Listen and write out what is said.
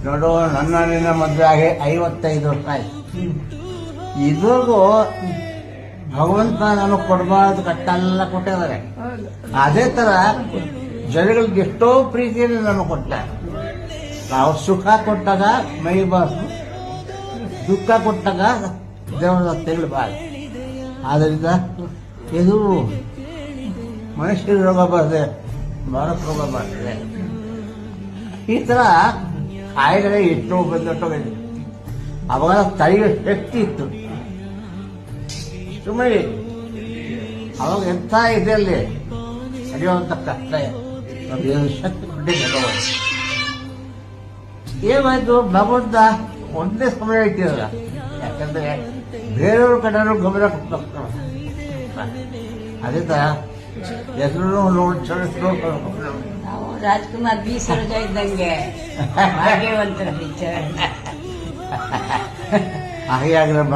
ನೋಡು, ನನ್ನ ನಿನ್ನ ಮದುವೆ ಆಗಿ 55 ವರ್ಷ ಆಯ್ತು. ಇದ್ರಿಗೂ ಭಗವಂತ ನನಗೆ ಕೊಡಬಾರ್ದು ಕಟ್ಟೆಲ್ಲ ಕೊಟ್ಟಿದ್ದಾರೆ. ಅದೇ ತರ ಜನಗಳಿಗೆ ಎಷ್ಟೋ ಪ್ರೀತಿಯಲ್ಲಿ ನನಗೆ ಕೊಟ್ಟ. ನಾವು ಸುಖ ಕೊಟ್ಟಾಗ ಮೈ ಬಾಸು, ದುಃಖ ಕೊಟ್ಟಾಗ ದೇವರ ತೆಗಳಬಾರ್ದು. ಆದ್ದರಿಂದ ಇದು ಮನುಷ್ಯರ ರೋಗ ಬರ್ತದೆ, ಮಾನವ ರೋಗ ಬರ್ತದೆ. ಈ ತರ ಕಾಯಿಲೆ ಎಷ್ಟೋ ಬಂದೊಟ್ಟೋಗಿದೆ. ಅವಾಗ ತಡೆಯುವ ಶಕ್ತಿ ಇತ್ತು. ಸುಮ್ಮನೆ ಅವಾಗ ಎಂಥ ಇದೆಯಲ್ಲಿ ನಡೆಯುವಂಥ ಕಷ್ಟ ಶಕ್ತಿ ಕೊಟ್ಟಿದ್ದ. ಏನಾಯ್ತು, ಭಗವಂತ ಒಂದೇ ಸಮಯ ಇಟ್ಟಿರಲ್ಲ. ಯಾಕಂದ್ರೆ ಬೇರೆಯವ್ರ ಕಡೆಯೂ ಗಮನ ಕೊಟ್ಟು ಅದೇ ತರ ಹೆಸರು ನಾವು ರಾಜ್ಕುಮಾರ್ ಬಿ ಸರೋಜ ಇದ್ದಂಗೆ ಭಾಗ್ಯವಂತರ ಪಿಕ್ಚರ್. ಹಾಗೆ ಆಗ್ರಮ್ಮ.